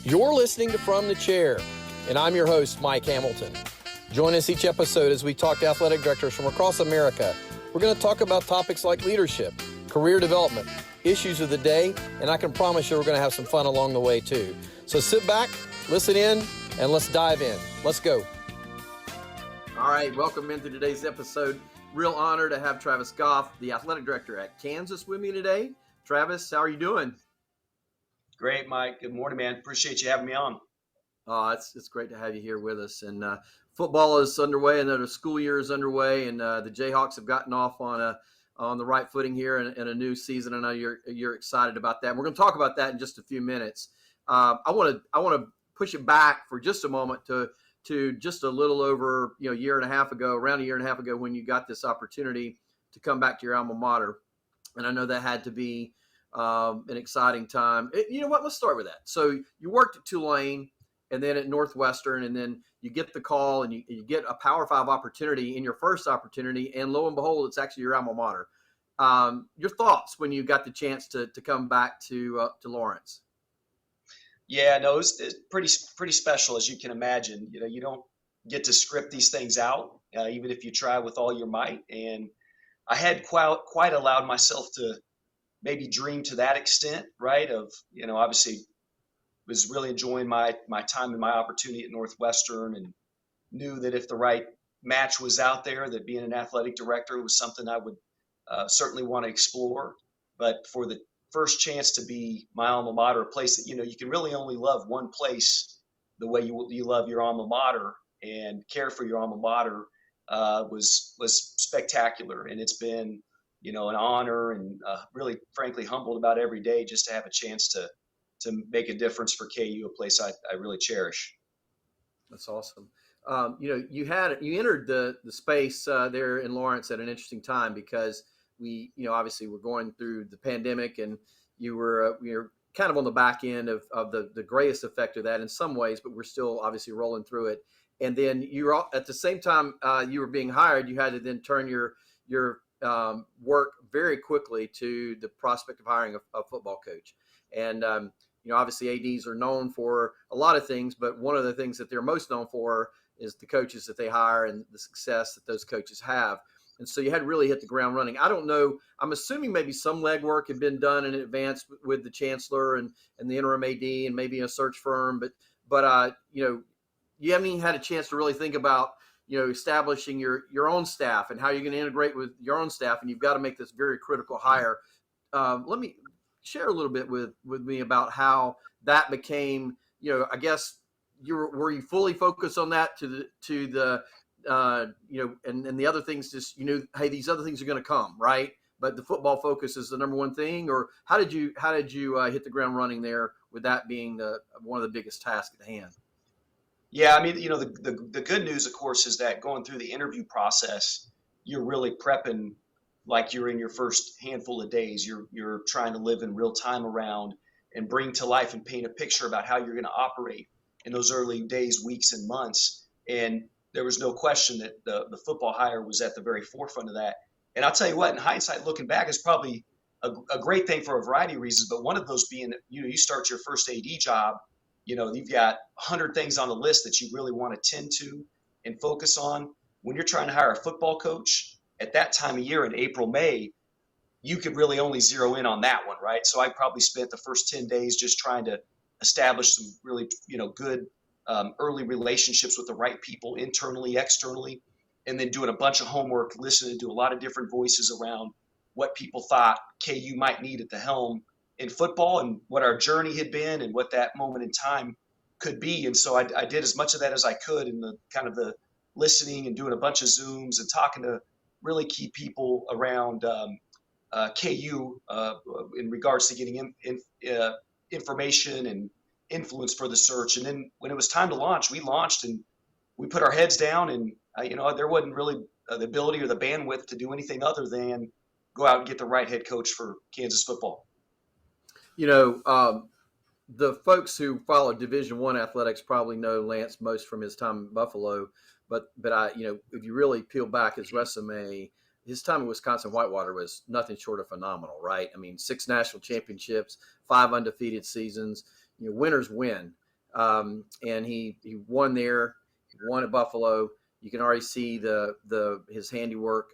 You're listening to From the Chair, and I'm your host, Mike Hamilton. Join us each episode as we talk to athletic directors from across America. We're going to talk about topics like leadership, career development, issues of the day, and I can promise you we're going to have some fun along the way too. So sit back, listen in, and let's dive in. Let's go. All right, welcome into today's episode. Real honor to have Travis Goff, the athletic director at Kansas, with me today. Travis, how are you doing? Great, Mike. Good morning, man. Appreciate you having me on. It's great to have you here with us. And football is underway, and the school year is underway, and the Jayhawks have gotten off on the right footing here in a new season. I know you're excited about that. We're going to talk about that in just a few minutes. I want to push it back for just a moment to just a little over around a year and a half ago, when you got this opportunity to come back to your alma mater, and I know that had to be an exciting time. You know what? Let's start with that. So you worked at Tulane and then at Northwestern, and then you get the call and you get a Power 5 opportunity in your first opportunity, and lo and behold, it's actually your alma mater. Your thoughts when you got the chance to come back to Lawrence? Yeah, no, it's pretty special, as you can imagine. You know, you don't get to script these things out, even if you try with all your might. And I had quite allowed myself to maybe dream to that extent, right? Obviously was really enjoying my time and my opportunity at Northwestern, and knew that if the right match was out there, that being an athletic director was something I would certainly want to explore. But for the first chance to be my alma mater, a place that, you can really only love one place the way you love your alma mater and care for your alma mater, was spectacular. And it's been, an honor, and really, frankly, humbled about every day just to have a chance to make a difference for KU, a place I really cherish. That's awesome. You entered the space there in Lawrence at an interesting time, because we, obviously we're going through the pandemic, and you're kind of on the back end of the greatest effect of that in some ways, but we're still obviously rolling through it. And then you're at the same time you were being hired, you had to then turn your work very quickly to the prospect of hiring a football coach. And obviously ADs are known for a lot of things, but one of the things that they're most known for is the coaches that they hire and the success that those coaches have. And so you had to really hit the ground running. I don't know. I'm assuming maybe some legwork had been done in advance with the chancellor and the interim AD and maybe a search firm, but you haven't even had a chance to really think about establishing your own staff and how you're going to integrate with your own staff, and you've got to make this very critical hire. Let me share a little bit with me about how that became, I guess were you fully focused on that to the and the other things, just, hey, these other things are going to come, right? But the football focus is the number one thing. Or how did you hit the ground running there, with that being one of the biggest tasks at hand? Yeah, I mean, the good news, of course, is that going through the interview process, you're really prepping like you're in your first handful of days. You're trying to live in real time around and bring to life and paint a picture about how you're going to operate in those early days, weeks, and months. And there was no question that the football hire was at the very forefront of that. And I'll tell you what, in hindsight, looking back, is probably a great thing for a variety of reasons. But one of those being, you start your first AD job, you've got 100 things on the list that you really want to tend to and focus on. When you're trying to hire a football coach at that time of year in April, May, you could really only zero in on that one, right? So I probably spent the first 10 days just trying to establish some really, good early relationships with the right people, internally, externally, and then doing a bunch of homework, listening to a lot of different voices around what people thought KU might need at the helm in football, and what our journey had been, and what that moment in time could be. And so I did as much of that as I could in the kind of the listening and doing a bunch of Zooms and talking to really key people around KU in regards to getting information and influence for the search. And then when it was time to launch, we launched, and we put our heads down, and there wasn't really the ability or the bandwidth to do anything other than go out and get the right head coach for Kansas football. The folks who follow Division I athletics probably know Lance most from his time in Buffalo, but if you really peel back his resume, his time in Wisconsin Whitewater was nothing short of phenomenal, right? I mean, 6 national championships, 5 undefeated seasons. Winners win. and he won there, he won at Buffalo. You can already see his handiwork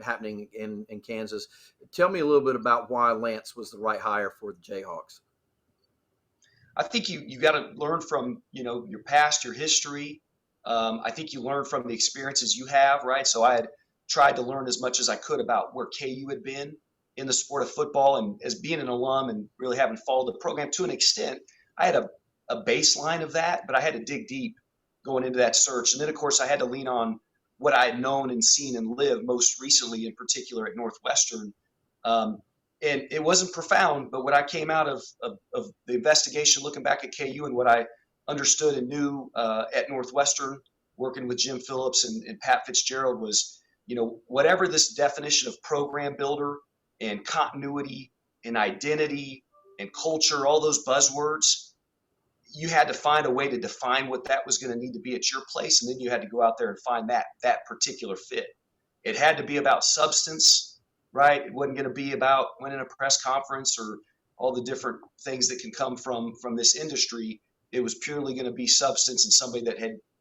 happening in Kansas. Tell me a little bit about why Lance was the right hire for the Jayhawks. I think you got to learn from your past, your history. I think you learn from the experiences you have, right? So I had tried to learn as much as I could about where KU had been in the sport of football, and as being an alum and really having followed the program to an extent, I had a baseline of that, but I had to dig deep going into that search. And then, of course, I had to lean on what I had known and seen and lived most recently, in particular at Northwestern. Um, and it wasn't profound, but what I came out of the investigation, looking back at KU and what I understood and knew at Northwestern, working with Jim Phillips and Pat Fitzgerald, was, whatever this definition of program builder and continuity and identity and culture, all those buzzwords, you had to find a way to define what that was going to need to be at your place, and then you had to go out there and find that particular fit. It had to be about substance, right? It wasn't going to be about winning a press conference or all the different things that can come from this industry. It was purely going to be substance and somebody that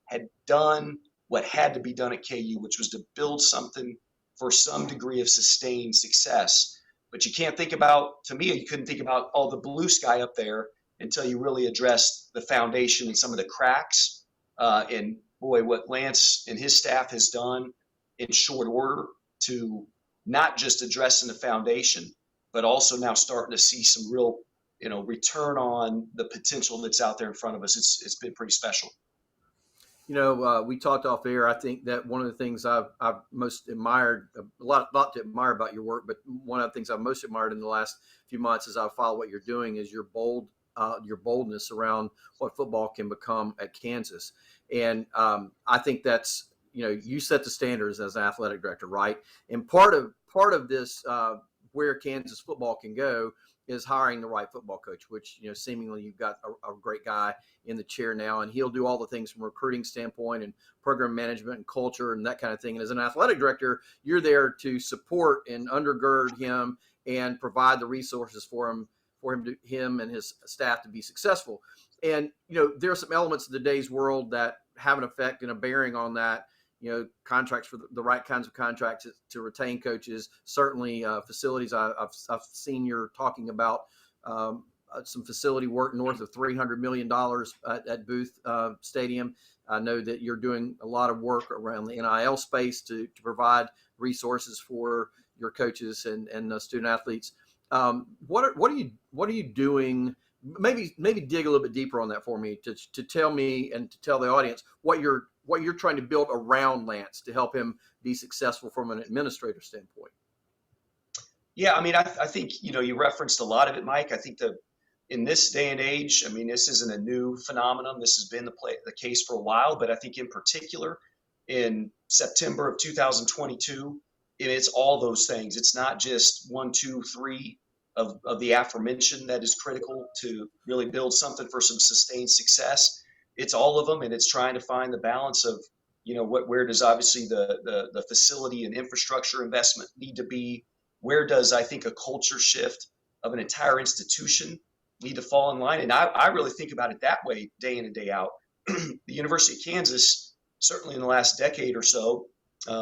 had done what had to be done at KU, which was to build something for some degree of sustained success. But you can't think about, to me, you couldn't think about all the blue sky up there until you really address the foundation and some of the cracks. And boy, what Lance and his staff has done in short order to not just addressing the foundation, but also now starting to see some real, return on the potential that's out there in front of us. It's been pretty special. We talked off air. I think that one of the things I've most admired, a lot to admire about your work, but one of the things I've most admired in the last few months as I follow what you're doing is your boldness around what football can become at Kansas. And I think that's, you set the standards as an athletic director, right? And part of this, where Kansas football can go, is hiring the right football coach, which, seemingly you've got a great guy in the chair now, and he'll do all the things from a recruiting standpoint and program management and culture and that kind of thing. And as an athletic director, you're there to support and undergird him and provide the resources for him and his staff to be successful. And, there are some elements of today's world that have an effect and a bearing on that. Contracts for the right kinds of contracts to retain coaches, certainly facilities. I've seen you're talking about some facility work north of $300 million at Booth Stadium. I know that you're doing a lot of work around the NIL space to provide resources for your coaches and student athletes. What are you doing? Maybe dig a little bit deeper on that for me to tell me and to tell the audience what you're trying to build around Lance to help him be successful from an administrator standpoint. Yeah, I mean, I think, you referenced a lot of it, Mike. I think in this day and age, I mean, this isn't a new phenomenon. This has been the case for a while, but I think in particular in September of 2022, it's all those things. It's not just 1, 2, 3 of the aforementioned that is critical to really build something for some sustained success. It's all of them, and it's trying to find the balance of, where does obviously the facility and infrastructure investment need to be? Where does, I think, a culture shift of an entire institution need to fall in line? And I really think about it that way day in and day out. The University of Kansas, certainly in the last decade or so,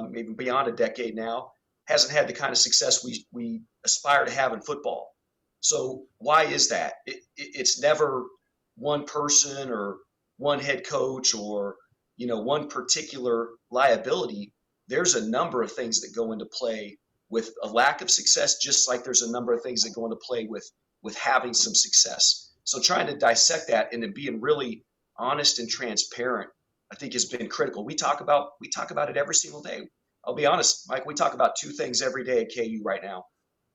maybe beyond a decade now, hasn't had the kind of success we aspire to have in football. So why is that? It's never one person or one head coach or, one particular liability. There's a number of things that go into play with a lack of success, just like there's a number of things that go into play with having some success. So trying to dissect that and then being really honest and transparent, I think, has been critical. We talk about it every single day. I'll be honest, Mike, we talk about two things every day at KU right now.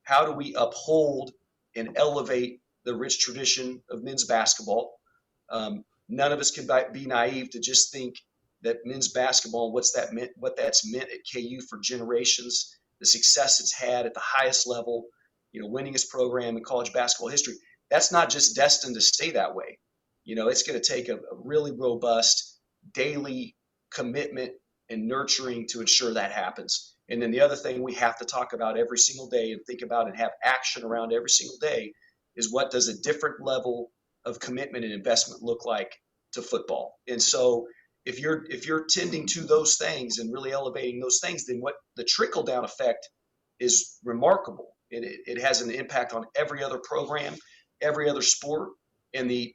How do we uphold and elevate the rich tradition of men's basketball? None of us can be naive to just think that men's basketball, what that's meant at KU for generations, the success it's had at the highest level, winningest program in college basketball history. That's not just destined to stay that way. It's going to take a really robust daily commitment and nurturing to ensure that happens. And then the other thing we have to talk about every single day and think about and have action around every single day is, what does a different level of commitment and investment look like to football. And so if you're tending to those things and really elevating those things, then what the trickle down effect is remarkable. It has an impact on every other program, every other sport. And the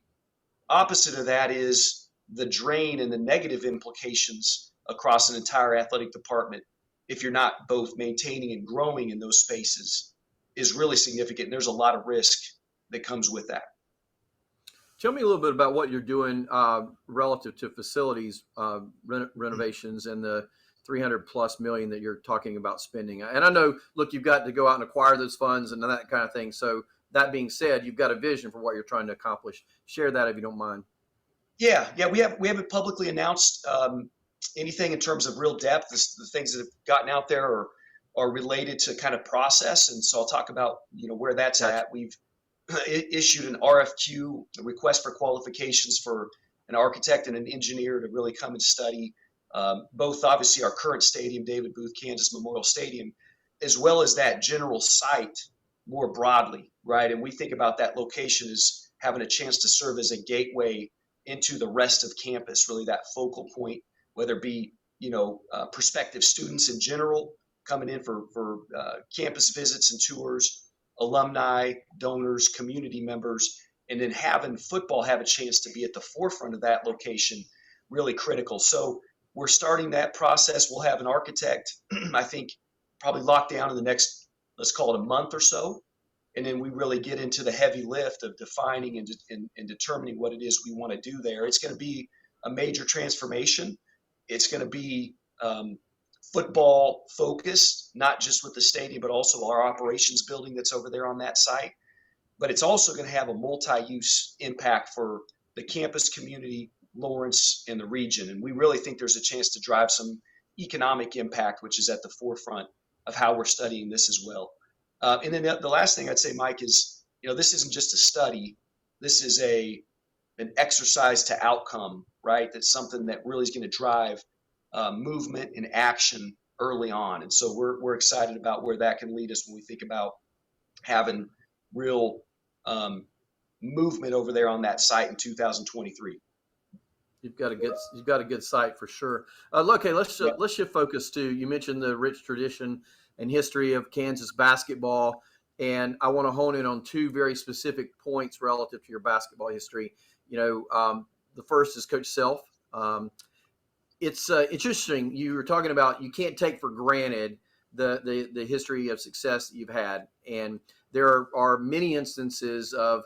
opposite of that is the drain and the negative implications across an entire athletic department if you're not both maintaining and growing in those spaces is really significant. And there's a lot of risk that comes with that. Tell me a little bit about what you're doing relative to facilities renovations and the 300 plus million that you're talking about spending. And I know, look, you've got to go out and acquire those funds and that kind of thing. So that being said, you've got a vision for what you're trying to accomplish. Share that if you don't mind. Yeah, we haven't publicly announced anything in terms of real depth. The things that have gotten out there are related to kind of process, and so I'll talk about where that's Gotcha. at. We've issued an RFQ, a request for qualifications for an architect and an engineer to really come and study both obviously our current stadium, David Booth Kansas Memorial Stadium, as well as that general site more broadly, right? And we think about that location as having a chance to serve as a gateway into the rest of campus, really that focal point, whether it be prospective students in general coming in for campus visits and tours, alumni, donors, community members, and then having football have a chance to be at the forefront of that location, really critical. So we're starting that process. We'll have an architect, I think, probably locked down in the next, let's call it a month or so. And then we really get into the heavy lift of defining and determining what it is we want to do there. It's going to be a major transformation. It's going to be football focused, not just with the stadium, but also our operations building that's over there on that site. But it's also going to have a multi-use impact for the campus community, Lawrence, and the region. And we really think there's a chance to drive some economic impact, which is at the forefront of how we're studying this as well. And then the last thing I'd say, Mike, is this isn't just a study. This is an exercise to outcome, right? That's something that really is going to drive movement and action early on. And so we're excited about where that can lead us when we think about having real movement over there on that site in 2023. You've got a good site for sure. Look, hey, let's shift focus to, you mentioned the rich tradition and history of Kansas basketball, and I want to hone in on two very specific points relative to your basketball history. The first is Coach Self. It's interesting. You were talking about you can't take for granted the history of success that you've had, and there are many instances of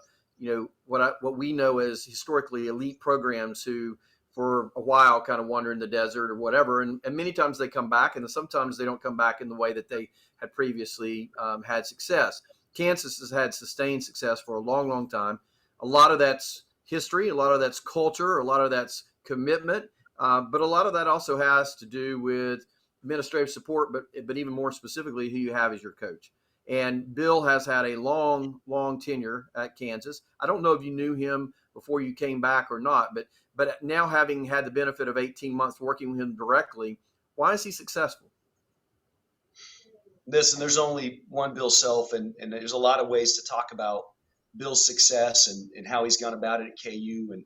what we know as historically elite programs who for a while kind of wander in the desert or whatever, and many times they come back, and sometimes they don't come back in the way that they had previously had success. Kansas has had sustained success for a long, long time. A lot of that's history, a lot of that's culture, a lot of that's commitment, but a lot of that also has to do with administrative support, but even more specifically, who you have as your coach. And Bill has had a long, long tenure at Kansas. I don't know if you knew him before you came back or not, but now having had the benefit of 18 months working with him directly, why is he successful? Listen, there's only one Bill Self, and there's a lot of ways to talk about Bill's success and how he's gone about it at KU. And,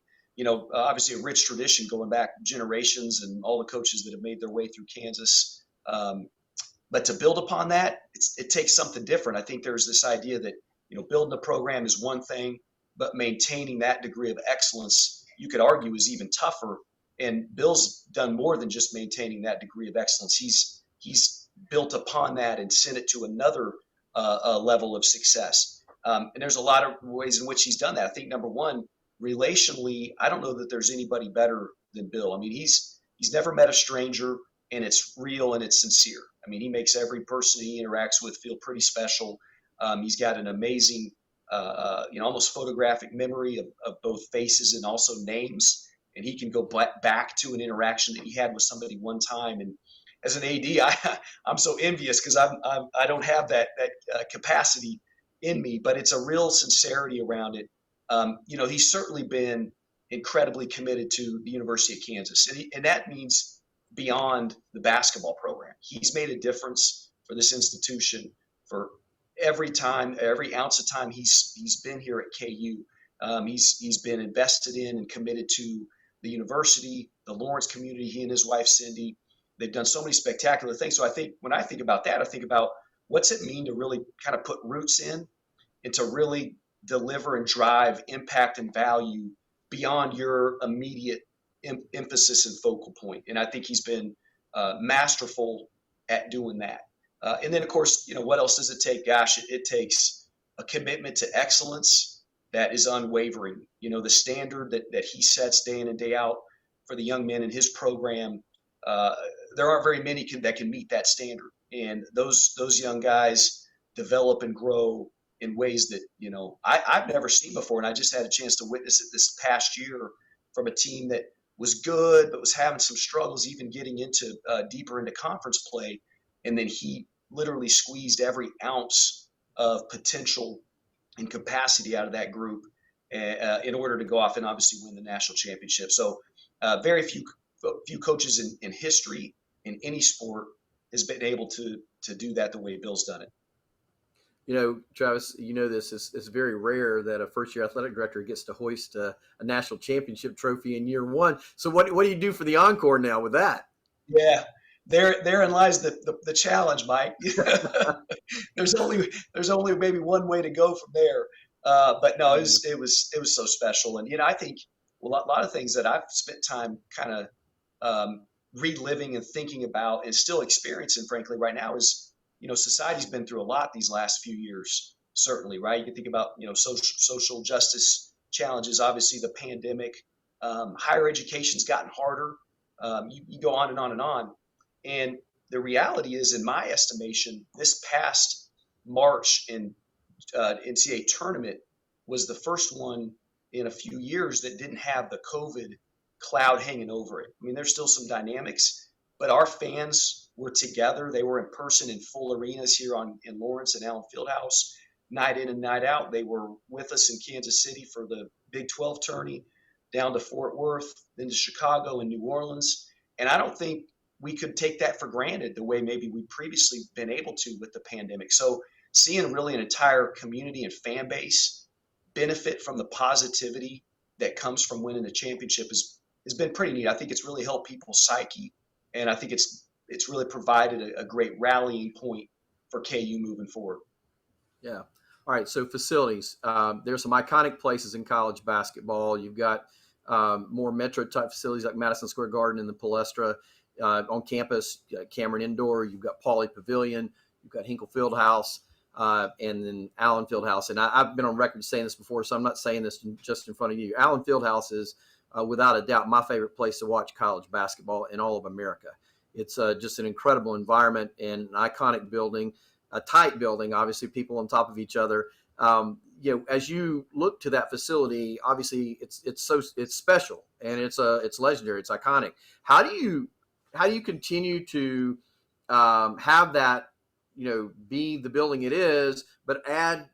obviously a rich tradition going back generations and all the coaches that have made their way through Kansas. But to build upon that, it takes something different. I think there's this idea that, building a program is one thing, but maintaining that degree of excellence, you could argue, is even tougher. And Bill's done more than just maintaining that degree of excellence. He's built upon that and sent it to another level of success. And there's a lot of ways in which he's done that. I think number one, relationally, I don't know that there's anybody better than Bill. I mean, he's never met a stranger, and it's real and it's sincere. I mean, he makes every person he interacts with feel pretty special. He's got an amazing, almost photographic memory of both faces and also names. And he can go back to an interaction that he had with somebody one time. And as an AD, I'm so envious because I don't have that capacity in me, but it's a real sincerity around it. He's certainly been incredibly committed to the University of Kansas, and that means beyond the basketball program. He's made a difference for this institution for every ounce of time he's been here at KU. He's been invested in and committed to the university, the Lawrence community, he and his wife, Cindy. They've done so many spectacular things. So I think when I think about that, I think about what's it mean to really kind of put roots in and to really deliver and drive impact and value beyond your immediate emphasis and focal point. And I think he's been masterful at doing that. And then, of course, what else does it take? Gosh, it takes a commitment to excellence that is unwavering. The standard that he sets day in and day out for the young men in his program, there aren't very many that can meet that standard. And those young guys develop and grow in ways that I've never seen before. And I just had a chance to witness it this past year from a team that was good but was having some struggles, even getting into deeper into conference play. And then he literally squeezed every ounce of potential and capacity out of that group in order to go off and obviously win the national championship. So very few coaches in history in any sport has been able to do that the way Bill's done it. Travis, this is very rare that a first-year athletic director gets to hoist a national championship trophy in year one. So what do you do for the encore now with that? Yeah, therein lies the challenge, Mike. there's only maybe one way to go from there. But no, it was so special, and I think a lot of things that I've spent time kind of reliving and thinking about and still experiencing, frankly, right now is. Society's been through a lot these last few years, certainly, right? You can think about, social justice challenges, obviously the pandemic, higher education's gotten harder. You go on and on and on. And the reality is, in my estimation, this past March in NCAA tournament was the first one in a few years that didn't have the COVID cloud hanging over it. I mean, there's still some dynamics, but our fans were together. They were in person in full arenas here in Lawrence and Allen Fieldhouse, night in and night out. They were with us in Kansas City for the Big 12 tourney, down to Fort Worth, then to Chicago and New Orleans. And I don't think we could take that for granted the way maybe we'd previously been able to with the pandemic. So seeing really an entire community and fan base benefit from the positivity that comes from winning a championship has been pretty neat. I think it's really helped people's psyche, and I think it's really provided a great rallying point for KU moving forward. Yeah. All right. So facilities, there's some iconic places in college basketball. You've got more metro type facilities like Madison Square Garden and the Palestra on campus, Cameron Indoor. You've got Pauley Pavilion. You've got Hinkle Fieldhouse and then Allen Fieldhouse. And I've been on record saying this before, so I'm not saying this just in front of you. Allen Fieldhouse is without a doubt my favorite place to watch college basketball in all of America. It's just an incredible environment and an iconic building, a tight building, obviously people on top of each other. As you look to that facility, obviously it's special and it's legendary, it's iconic. How do you continue to have that, be the building it is, but add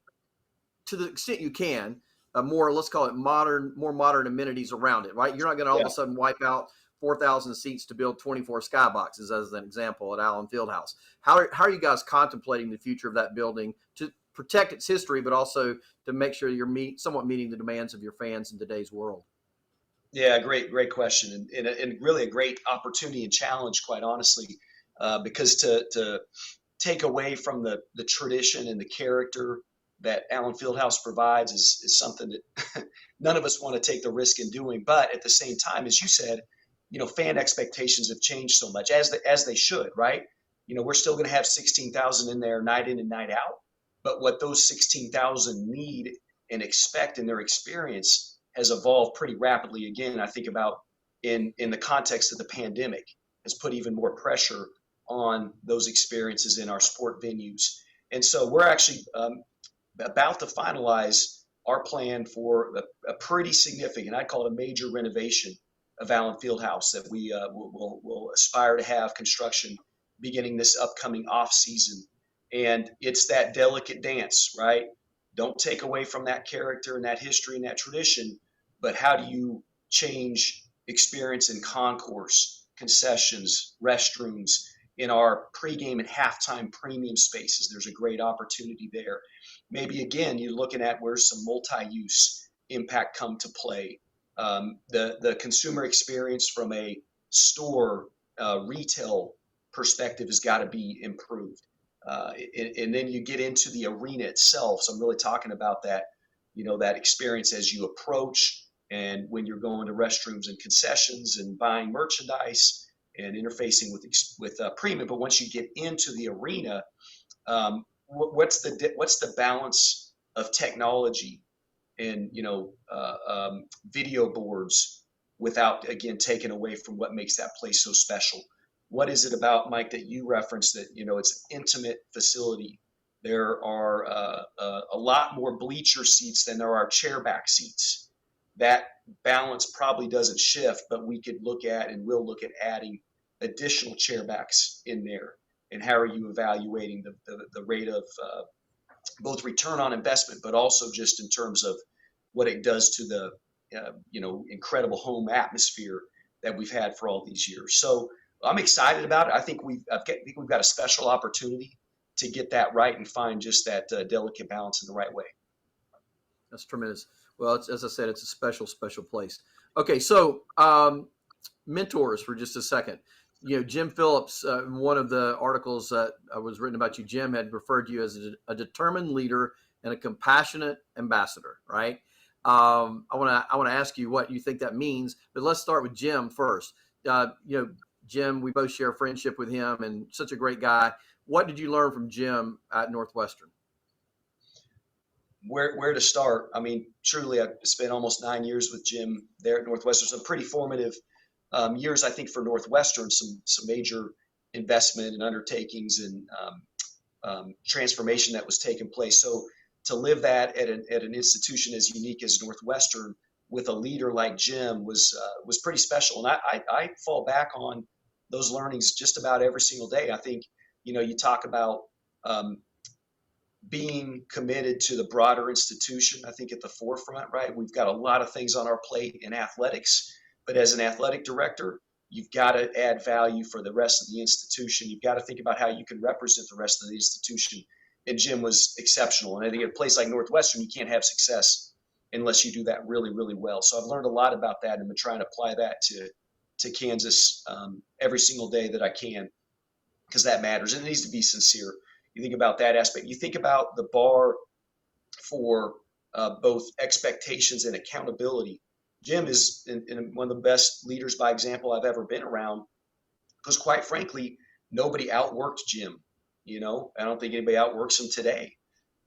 to the extent you can more, let's call it more modern amenities around it, right? You're not going to all of a sudden wipe out 4,000 seats to build 24 skyboxes, as an example, at Allen Fieldhouse. How are you guys contemplating the future of that building to protect its history, but also to make sure you're somewhat meeting the demands of your fans in today's world? Yeah, great question, and really a great opportunity and challenge, quite honestly, because to take away from the tradition and the character that Allen Fieldhouse provides is something that none of us want to take the risk in doing. But at the same time, as you said, fan expectations have changed so much, as they should, right? We're still going to have 16,000 in there night in and night out. But what those 16,000 need and expect in their experience has evolved pretty rapidly. Again, I think about in the context of the pandemic has put even more pressure on those experiences in our sport venues. And so we're actually about to finalize our plan for a pretty significant, I call it a major renovation of Allen Fieldhouse that we will aspire to have construction beginning this upcoming off season. And it's that delicate dance, right? Don't take away from that character and that history and that tradition, but how do you change experience in concourse, concessions, restrooms, in our pregame and halftime premium spaces? There's a great opportunity there. Maybe again, you're looking at where some multi-use impact come to play. The consumer experience from a store retail perspective has got to be improved. And then you get into the arena itself. So I'm really talking about that, that experience as you approach and when you're going to restrooms and concessions and buying merchandise and interfacing with premium. But once you get into the arena, what's the balance of technology and video boards without again taking away from what makes that place so special? What is it about, Mike, that you referenced that it's an intimate facility? There are a lot more bleacher seats than there are chair back seats. That balance probably doesn't shift, but we could look at and will look at adding additional chair backs in there. And how are you evaluating the rate of both return on investment, but also just in terms of what it does to the incredible home atmosphere that we've had for all these years. So I'm excited about it. I think we've got a special opportunity to get that right and find just that delicate balance in the right way. That's tremendous. Well, as I said, it's a special place. Okay, so mentors for just a second. Jim Phillips, one of the articles that was written about you, Jim, had referred to you as a determined leader and a compassionate ambassador, right? I want to ask you what you think that means, but let's start with Jim first. Jim, we both share a friendship with him and such a great guy. What did you learn from Jim at Northwestern? Where to start? I mean, truly, I've spent almost 9 years with Jim there at Northwestern. Some pretty formative years, I think, for Northwestern. Some major investment and undertakings and transformation that was taking place. So to live that at an institution as unique as Northwestern with a leader like Jim was pretty special. And I fall back on those learnings just about every single day. I think you talk about being committed to the broader institution, I think at the forefront, right? We've got a lot of things on our plate in athletics, but as an athletic director, you've got to add value for the rest of the institution. You've got to think about how you can represent the rest of the institution. And Jim was exceptional. And I think at a place like Northwestern, you can't have success unless you do that really, really well. So I've learned a lot about that and been trying to apply that to Kansas every single day that I can, because that matters. And it needs to be sincere. You think about that aspect. You think about the bar for both expectations and accountability. Jim is one of the best leaders by example I've ever been around, because quite frankly, nobody outworked Jim. I don't think anybody outworks him today.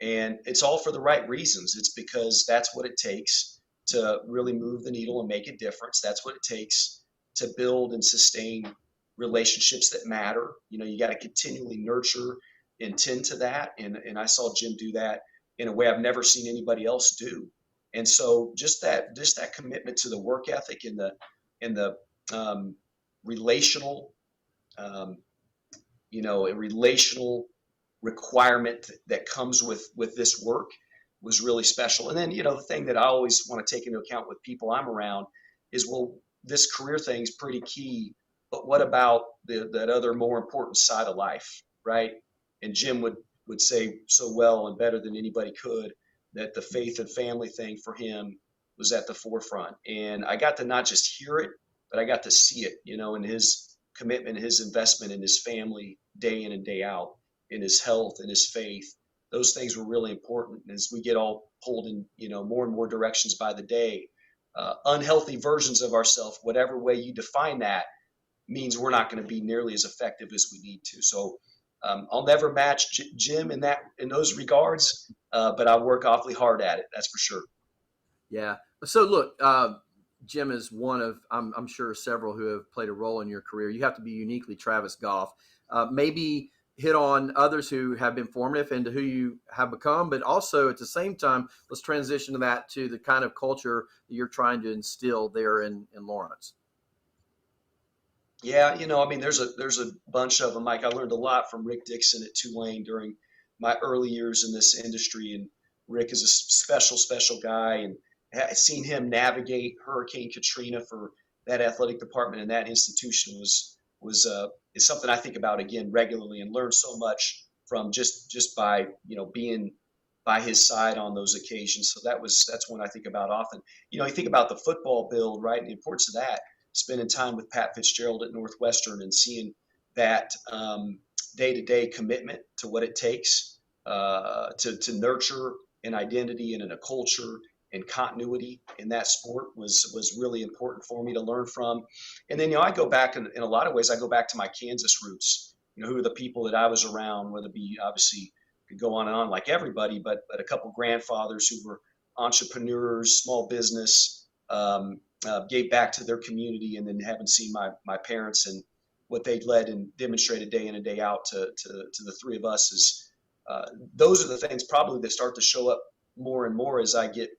And it's all for the right reasons. It's because that's what it takes to really move the needle and make a difference. That's what it takes to build and sustain relationships that matter. You got to continually nurture and tend to that. And I saw Jim do that in a way I've never seen anybody else do. And so just that commitment to the work ethic and the relational, a relational requirement that comes with this work was really special. And then, the thing that I always want to take into account with people I'm around is, well, this career thing is pretty key, but what about that other more important side of life, right? And Jim would say so well and better than anybody could that the faith and family thing for him was at the forefront. And I got to not just hear it, but I got to see it, in his commitment, his investment in his family day in and day out, in his health and his faith. Those things were really important. And as we get all pulled in, more and more directions by the day, unhealthy versions of ourselves, whatever way you define that, means we're not going to be nearly as effective as we need to. So I'll never match Jim in those regards, but I work awfully hard at it. That's for sure. Yeah. So look, Jim is one of, I'm sure, several who have played a role in your career. You have to be uniquely Travis Goff. Maybe hit on others who have been formative and to who you have become, but also at the same time, let's transition to the kind of culture that you're trying to instill there in Lawrence. Yeah, there's a bunch of them, Mike. I learned a lot from Rick Dixon at Tulane during my early years in this industry, and Rick is a special guy, and I've seen him navigate Hurricane Katrina for that athletic department and that institution is something I think about again regularly and learn so much from just by being by his side on those occasions. So that's one I think about often. You think about the football build, right? And the importance of that, spending time with Pat Fitzgerald at Northwestern and seeing that day-to-day commitment to what it takes to nurture an identity and a culture and continuity in that sport was really important for me to learn from. And then I go back in a lot of ways. I go back to my Kansas roots. Who are the people that I was around, whether it be obviously could go on and on like everybody, but a couple grandfathers who were entrepreneurs, small business, gave back to their community, and then having seen my parents and what they'd led and demonstrated day in and day out to the three of us is those are the things probably that start to show up more and more as I get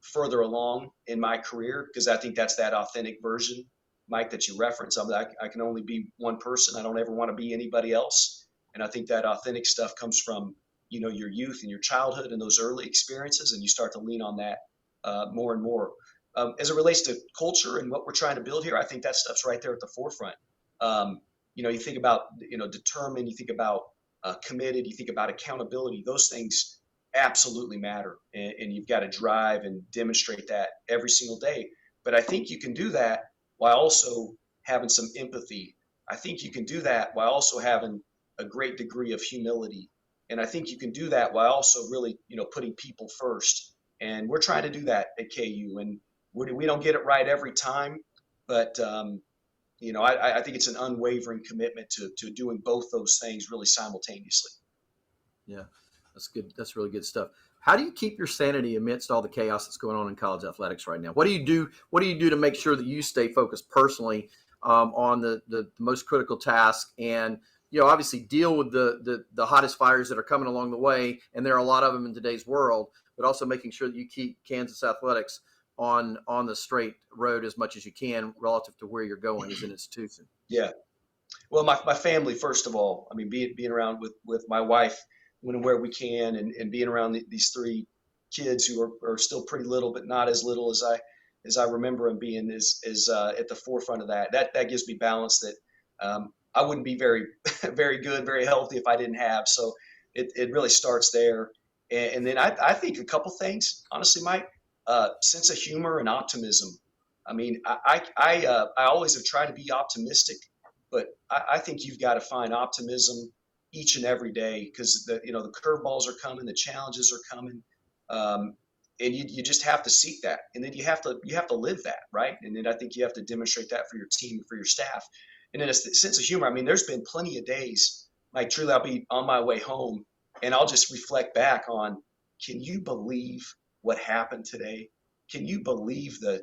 further along in my career, because I think that's that authentic version, Mike, that you reference. I can only be one person. I don't ever want to be anybody else. And I think that authentic stuff comes from, your youth and your childhood and those early experiences, and you start to lean on that more and more. As it relates to culture and what we're trying to build here, I think that stuff's right there at the forefront. You think about, determined, you think about committed, you think about accountability. Those things absolutely matter, and you've got to drive and demonstrate that every single day. But I think you can do that while also having some empathy. I think you can do that while also having a great degree of humility. And I think you can do that while also really, putting people first. And we're trying to do that at KU. And we don't get it right every time, but I think it's an unwavering commitment to doing both those things really simultaneously. Yeah, that's good. That's really good stuff. How do you keep your sanity amidst all the chaos that's going on in college athletics right now? What do you do? What do you do to make sure that you stay focused personally on the most critical task, and obviously deal with the hottest fires that are coming along the way, and there are a lot of them in today's world, but also making sure that you keep Kansas athletics on the straight road as much as you can relative to where you're going as an institution. Yeah. Well, my family, first of all, I mean, being around with my wife when and where we can, and being around these three kids who are still pretty little, but not as little as I remember them being, is at the forefront of that. That gives me balance that I wouldn't be very, very good, very healthy if I didn't have. So it really starts there. And then I think a couple things, honestly, Mike, sense of humor and optimism. I mean, I always have tried to be optimistic, but I think you've got to find optimism each and every day, because the curveballs are coming, the challenges are coming, and you just have to seek that, and then you have to live that, right? And then I think you have to demonstrate that for your team, for your staff, and then a sense of humor. I mean, there's been plenty of days, like truly, I'll be on my way home, and I'll just reflect back on, can you believe what happened today? Can you believe the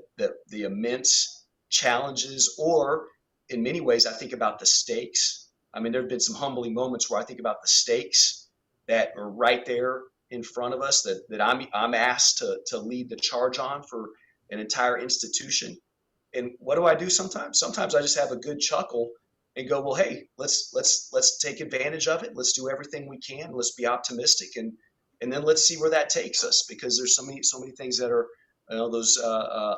immense challenges, or in many ways, I think about the stakes. I mean, there have been some humbling moments where I think about the stakes that are right there in front of us that I'm asked to lead the charge on for an entire institution. And what do I do sometimes? Sometimes I just have a good chuckle and go, well, hey, let's take advantage of it. Let's do everything we can. Let's be optimistic, and then let's see where that takes us, because there's so many things that are those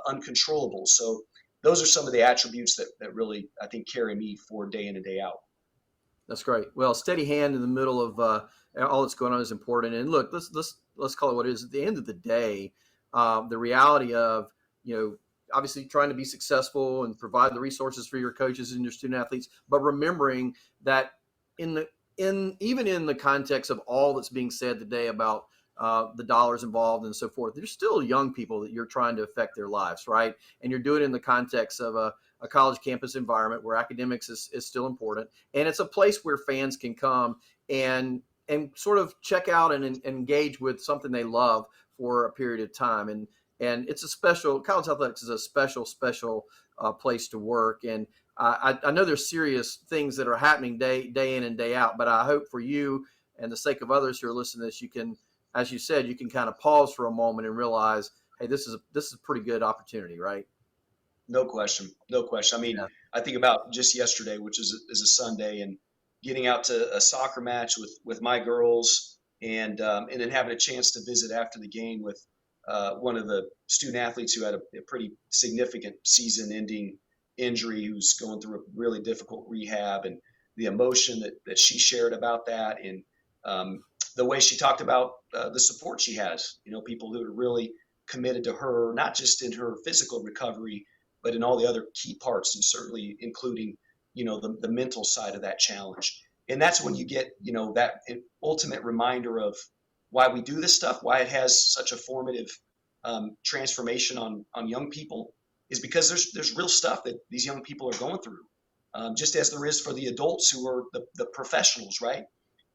uncontrollable. So those are some of the attributes that really, I think, carry me for day in and day out. That's great. Well, steady hand in the middle of all that's going on is important. And look, let's call it what it is. At the end of the day, the reality of obviously trying to be successful and provide the resources for your coaches and your student athletes, but remembering that even in the context of all that's being said today about the dollars involved and so forth, there's still young people that you're trying to affect their lives, right? And you're doing it in the context of a college campus environment where academics is still important, and it's a place where fans can come and sort of check out and engage with something they love for a period of time. And it's a special, college athletics is a special place to work. And I know there's serious things that are happening day in and day out, but I hope for you and the sake of others who are listening to this, you can, as you said, you can kind of pause for a moment and realize, hey, this is a pretty good opportunity, right? No question. No question. I mean, Yeah. I think about just yesterday, which is a Sunday, and getting out to a soccer match with my girls, and then having a chance to visit after the game with one of the student athletes who had a pretty significant season-ending injury, who's going through a really difficult rehab, and the emotion that she shared about that, and the way she talked about the support she has, people who are really committed to her, not just in her physical recovery, but in all the other key parts, and certainly including, the mental side of that challenge. And that's when you get, that ultimate reminder of why we do this stuff, why it has such a formative transformation on young people, is because there's real stuff that these young people are going through, just as there is for the adults who are the professionals, right?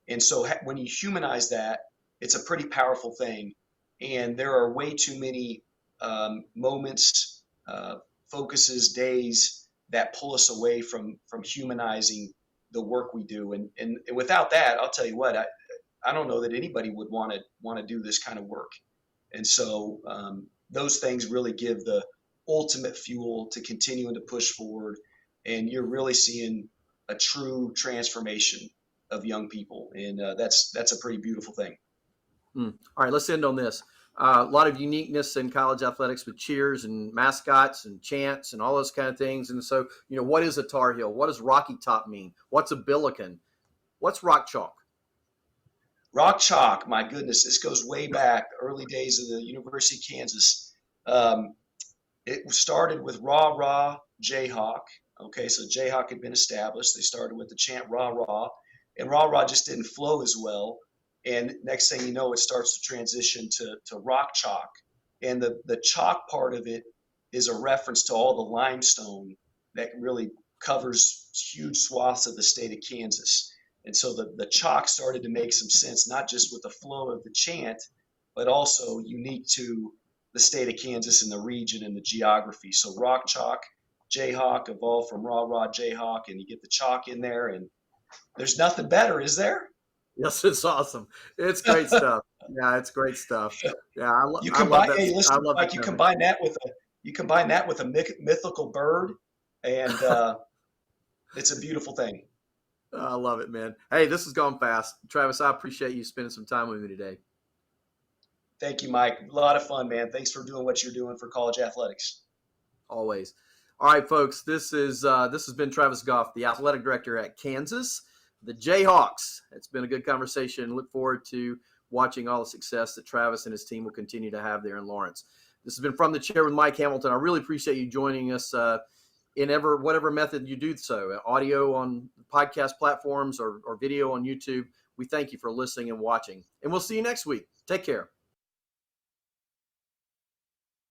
And so when you humanize that, it's a pretty powerful thing. And there are way too many moments, focuses, days that pull us away from humanizing the work we do. And without that, I'll tell you what, I don't know that anybody would want to do this kind of work. And so those things really give the ultimate fuel to continuing to push forward. And you're really seeing a true transformation of young people. And that's a pretty beautiful thing. All right, let's end on this. A lot of uniqueness in college athletics with cheers and mascots and chants and all those kind of things. And so, what is a Tar Heel? What does Rocky Top mean? What's a Billiken? What's Rock Chalk? Rock Chalk, my goodness, this goes way back, early days of the University of Kansas. It started with Rah Rah Jayhawk. Okay, so Jayhawk had been established. They started with the chant Rah Rah, and Rah Rah just didn't flow as well. And next thing you know, it starts to transition to Rock Chalk. And the chalk part of it is a reference to all the limestone that really covers huge swaths of the state of Kansas. And so the chalk started to make some sense, not just with the flow of the chant, but also unique to the state of Kansas and the region and the geography. So Rock Chalk, Jayhawk evolved from Rah Rah Jayhawk, and you get the chalk in there, and there's nothing better, is there? Yes, it's awesome. It's great stuff. Yeah, it's great stuff. Yeah, I love that. Hey, listen, I love Mike, you combine that with a mythical bird, and it's a beautiful thing. I love it, man. Hey, this has gone fast. Travis, I appreciate you spending some time with me today. Thank you, Mike. A lot of fun, man. Thanks for doing what you're doing for college athletics. Always. All right, folks. This has been Travis Goff, the athletic director at Kansas, the Jayhawks. It's been a good conversation. Look forward to watching all the success that Travis and his team will continue to have there in Lawrence. This has been From the Chair with Mike Hamilton. I really appreciate you joining us in whatever method you do so, audio on podcast platforms or video on YouTube. We thank you for listening and watching, and we'll see you next week. Take care.